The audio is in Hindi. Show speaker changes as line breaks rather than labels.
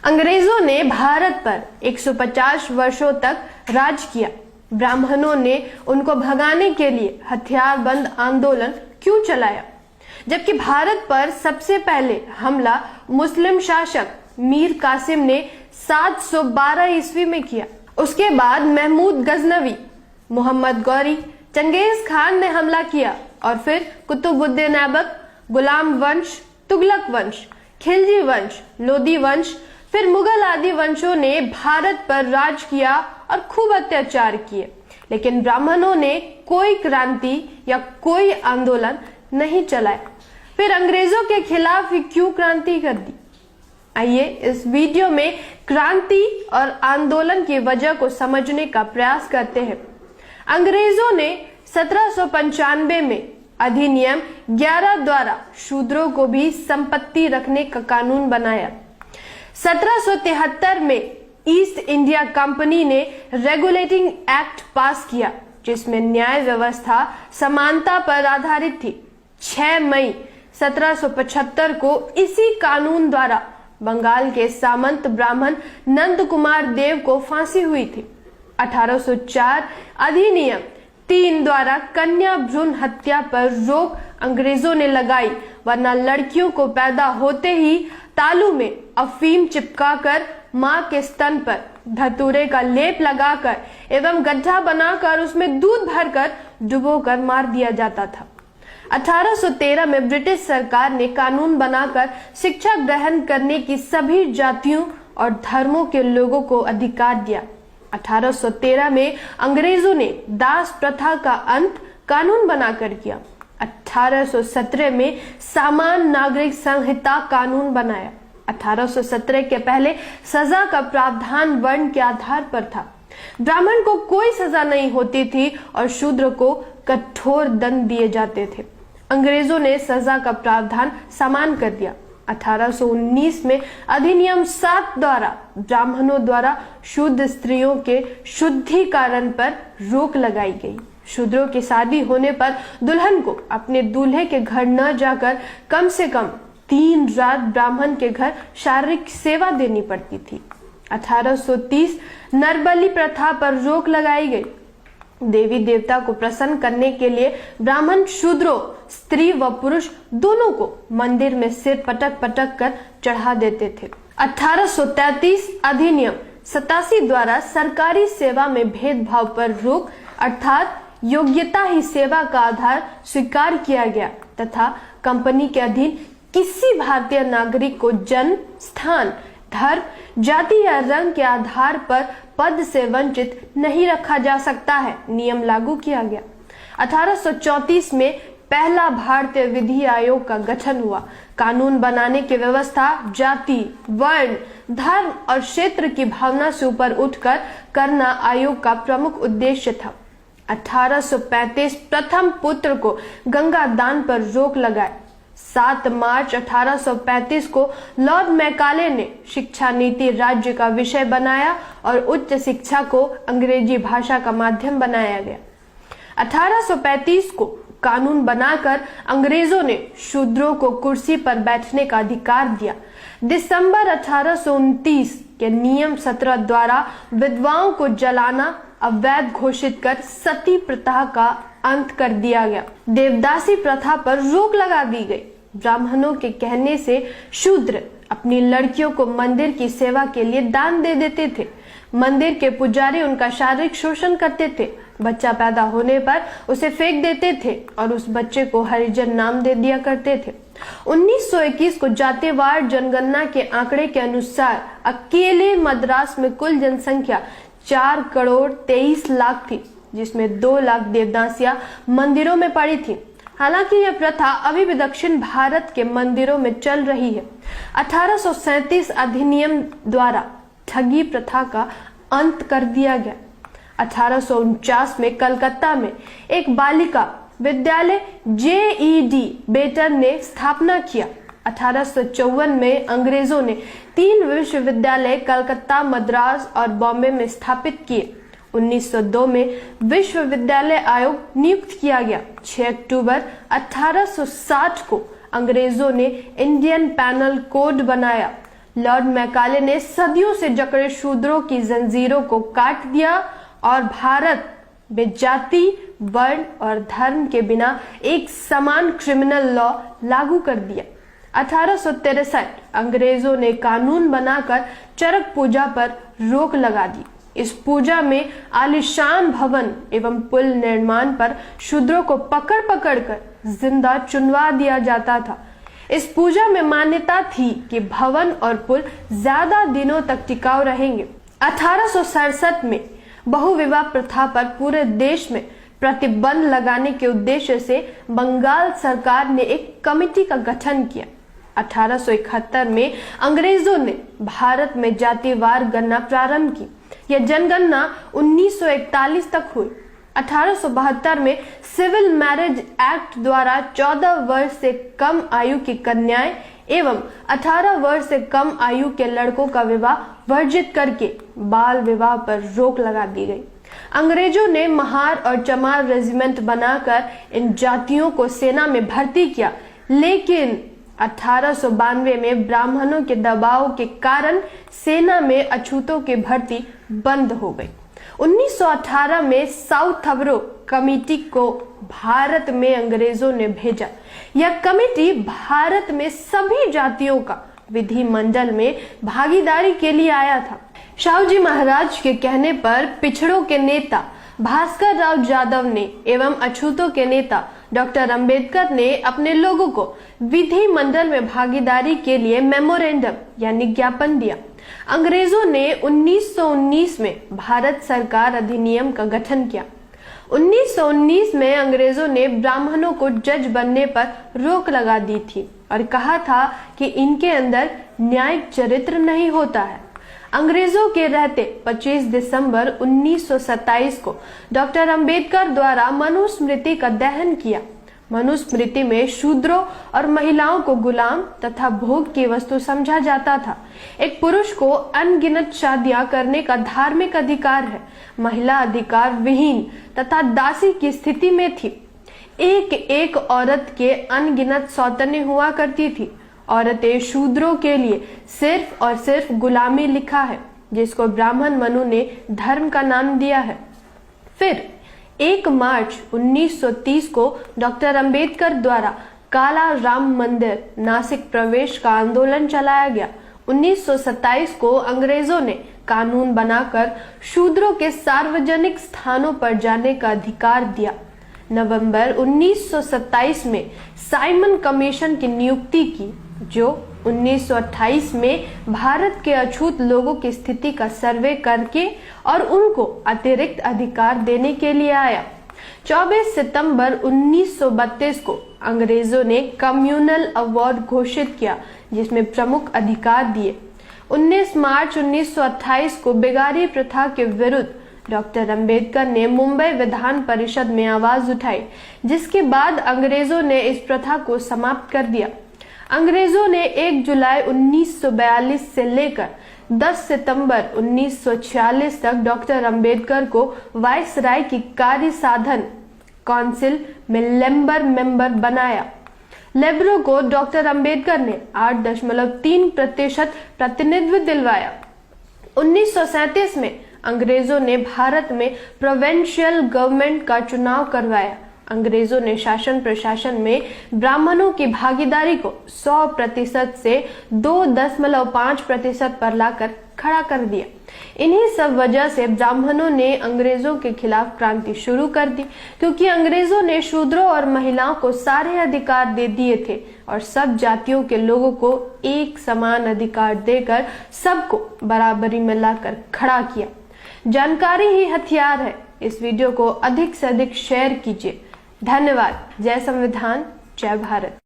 अंग्रेजों ने भारत पर 150 वर्षों तक राज किया। ब्राह्मणों ने उनको भगाने के लिए हथियारबंद आंदोलन क्यों चलाया, जबकि भारत पर सबसे पहले हमला मुस्लिम शासक मीर कासिम ने 712 ईस्वी में किया। उसके बाद महमूद गजनवी, मोहम्मद गौरी, चंगेज खान ने हमला किया और फिर कुतुबुद्दीन ऐबक, गुलाम वंश, तुगलक वंश, खिलजी वंश, लोदी वंश, फिर मुगल आदि वंशों ने भारत पर राज किया और खूब अत्याचार किए, लेकिन ब्राह्मणों ने कोई क्रांति या कोई आंदोलन नहीं चलाया। फिर अंग्रेजों के खिलाफ ही क्यों क्रांति कर दी? आइए इस वीडियो में क्रांति और आंदोलन की वजह को समझने का प्रयास करते हैं। अंग्रेजों ने 1795 में अधिनियम 11 द्वारा शूद्रों को भी संपत्ति रखने का कानून बनाया। 1773 में ईस्ट इंडिया कंपनी ने रेगुलेटिंग एक्ट पास किया, जिसमें न्याय व्यवस्था समानता पर आधारित थी। 6 मई 1775 को इसी कानून द्वारा बंगाल के सामंत ब्राह्मण नंद कुमार देव को फांसी हुई थी। 1804 अधिनियम 3 द्वारा कन्या भ्रूण हत्या पर रोक अंग्रेजों ने लगाई, वरना लड़कियों को पैदा होते ही तालू में अफीम चिपकाकर मां के स्तन पर धतूरे का लेप लगाकर एवं गड्ढा बनाकर उसमें दूध भरकर डुबोकर मार दिया जाता था। 1813 में ब्रिटिश सरकार ने कानून बनाकर शिक्षा ग्रहण करने की सभी जातियों और धर्मों के लोगों को अधिकार दिया। 1813 में अंग्रेजों ने दास प्रथा का अंत कानून बनाकर किया। 1817 में समान नागरिक संहिता कानून बनाया। 1817 के पहले सजा का प्रावधान वर्ण के आधार पर था। ब्राह्मण को कोई सजा नहीं होती थी और शूद्र को कठोर दंड दिए जाते थे। अंग्रेजों ने सजा का प्रावधान समान कर दिया। 1819 में अधिनियम 7 द्वारा ब्राह्मणों द्वारा शुद्ध स्त्रियों के शुद्धिकरण पर रोक लगाई गई। शूद्रों की शादी होने पर दुल्हन को अपने दूल्हे के घर न जाकर कम से कम 3 रात ब्राह्मण के घर शारीरिक सेवा देनी पड़ती थी। 1830 नरबलि प्रथा पर रोक लगाई गई। देवी देवता को प्रसन्न करने के लिए ब्राह्मण शूद्रों, स्त्री व पुरुष दोनों को मंदिर में सिर पटक पटक कर चढ़ा देते थे। 1833 अधिनियम 87 द्वारा सरकारी सेवा में भेदभाव पर रोक अर्थात योग्यता ही सेवा का आधार स्वीकार किया गया तथा कंपनी के अधीन किसी भारतीय नागरिक को जन्म, स्थान, धर्म, जाति या रंग के आधार पर पद से वंचित नहीं रखा जा सकता है, नियम लागू किया गया। 1834 में पहला भारतीय विधि आयोग का गठन हुआ। कानून बनाने की व्यवस्था जाति, वर्ण, धर्म और क्षेत्र की भावना से ऊपर उठकर करना आयोग का प्रमुख उद्देश्य था। 1835 प्रथम पुत्र को गंगा दान पर रोक लगाए। 7 मार्च 1835 को लॉर्ड मैकाले ने शिक्षा नीति राज्य का विषय बनाया और उच्च शिक्षा को अंग्रेजी भाषा का माध्यम बनाया गया। 1835 को कानून बनाकर अंग्रेजों ने शूद्रों को कुर्सी पर बैठने का अधिकार दिया। दिसंबर 1829 के नियम 17 द्वारा विधवाओं को जलाना अवैध घोषित कर सती प्रथा का अंत कर दिया गया। देवदासी प्रथा पर रोक लगा दी गई। ब्राह्मणों के कहने से शूद्र अपनी लड़कियों को मंदिर की सेवा के लिए दान दे देते थे। मंदिर के पुजारी उनका शारीरिक शोषण करते थे। बच्चा पैदा होने पर उसे फेंक देते थे और उस बच्चे को हरिजन नाम दे दिया करते थे। 1921 को जातिवार जनगणना के आंकड़े के अनुसार अकेले मद्रास में कुल जनसंख्या 4 करोड़ 23 लाख थी, जिसमें 2 लाख देवदासियां मंदिरों में पड़ी थी। हालांकि यह प्रथा अभी भी दक्षिण भारत के मंदिरों में चल रही है। 1837 अधिनियम द्वारा ठगी प्रथा का अंत कर दिया गया। 1849 में कलकत्ता में एक बालिका विद्यालय JED बेटन ने स्थापना किया। 1854 में अंग्रेजों ने 3 विश्वविद्यालय कलकत्ता, मद्रास और बॉम्बे में स्थापित किए। 1902 में विश्वविद्यालय आयोग नियुक्त किया गया। 6 अक्टूबर 1860 को अंग्रेजों ने इंडियन पैनल कोड बनाया। लॉर्ड मैकाले ने सदियों से जकड़े शूद्रों की जंजीरों को काट दिया और भारत में जाति, वर्ण और धर्म के बिना एक समान क्रिमिनल लॉ लागू कर दिया। 1863 अंग्रेजों ने कानून बनाकर चरक पूजा पर रोक लगा दी। इस पूजा में आलीशान भवन एवं पुल निर्माण पर शूद्रों को पकड़ पकड़ कर जिंदा चुनवा दिया जाता था। इस पूजा में मान्यता थी कि भवन और पुल ज्यादा दिनों तक टिकाऊ रहेंगे। 1867 में बहुविवाह प्रथा पर पूरे देश में प्रतिबंध लगाने के उद्देश्य से बंगाल सरकार ने एक कमेटी का गठन किया। 1871 में अंग्रेजों ने भारत में जातिवार गणना प्रारंभ की। यह जनगणना 1941 तक हुई। 1872 में सिविल मैरिज एक्ट द्वारा 14 वर्ष से कम आयु की कन्याएं एवं 18 वर्ष से कम आयु के लड़कों का विवाह वर्जित करके बाल विवाह पर रोक लगा दी गई। अंग्रेजों ने महार और चमार रेजिमेंट बनाकर इन जातियों को सेना में भर्ती किया, लेकिन 1892 में ब्राह्मणों के दबाव के कारण सेना में अछूतों की भर्ती बंद हो गई। 1918 में साउथ थबरो कमेटी को भारत में अंग्रेजों ने भेजा। यह कमेटी भारत में सभी जातियों का विधिमंडल में भागीदारी के लिए आया था। शाहू महाराज के कहने पर पिछड़ों के नेता भास्कर राव जादव ने एवं अछूतों के नेता डॉक्टर अंबेडकर ने अपने लोगों को विधिमंडल में भागीदारी के लिए मेमोरेंडम यानी ज्ञापन दिया। अंग्रेजों ने 1919 में भारत सरकार अधिनियम का गठन किया। 1919 में अंग्रेजों ने ब्राह्मणों को जज बनने पर रोक लगा दी थी और कहा था कि इनके अंदर न्यायिक चरित्र नहीं होता है। अंग्रेजों के रहते 25 दिसंबर 1927 को डॉक्टर अंबेडकर द्वारा मनुस्मृति का दहन किया। मनुस्मृति में शूद्रों और महिलाओं को गुलाम तथा भोग की वस्तु समझा जाता था। एक पुरुष को अनगिनत शादियां करने का धार्मिक अधिकार है। महिला अधिकार विहीन तथा दासी की स्थिति में थी। एक एक औरत के अनगिनत सौतने हुआ करती थी। औरतें शूद्रों के लिए सिर्फ और सिर्फ गुलामी लिखा है, जिसको ब्राह्मण मनु ने धर्म का नाम दिया है। फिर 1 मार्च 1930 को डॉक्टर अंबेडकर द्वारा काला राम मंदिर नासिक प्रवेश का आंदोलन चलाया गया। 1927 को अंग्रेजों ने कानून बनाकर शूद्रों के सार्वजनिक स्थानों पर जाने का अधिकार दिया। नवंबर 1927 में साइमन कमीशन की नियुक्ति की, जो 1928 में भारत के अछूत लोगों की स्थिति का सर्वे करके और उनको अतिरिक्त अधिकार देने के लिए आया। 24 सितंबर 1932 को अंग्रेजों ने कम्युनल अवार्ड घोषित किया, जिसमें प्रमुख अधिकार दिए। 19 मार्च 1928 को बेगारी प्रथा के विरुद्ध डॉक्टर अंबेडकर ने मुंबई विधान परिषद में आवाज उठाई, जिसके बाद अंग्रेजों ने इस प्रथा को समाप्त कर दिया। अंग्रेजों ने 1 जुलाई 1942 से लेकर 10 सितंबर 1946 तक डॉक्टर अंबेडकर को वायसराय की कार्य साधन काउंसिल में लेबर मेंबर बनाया। लेबरों को डॉक्टर अंबेडकर ने 8.3% प्रतिनिधित्व दिलवाया। 1937 में अंग्रेजों ने भारत में प्रोविंशियल गवर्नमेंट का चुनाव करवाया। अंग्रेजों ने शासन प्रशासन में ब्राह्मणों की भागीदारी को 100% से 2.5% पर लाकर खड़ा कर दिया। इन्हीं सब वजह से ब्राह्मणों ने अंग्रेजों के खिलाफ क्रांति शुरू कर दी, क्योंकि अंग्रेजों ने शूद्रों और महिलाओं को सारे अधिकार दे दिए थे और सब जातियों के लोगों को एक समान अधिकार देकर सबको बराबरी में लाकर खड़ा किया। जानकारी ही हथियार है। इस वीडियो को अधिक से अधिक शेयर कीजिए। धन्यवाद। जय संविधान, जय भारत।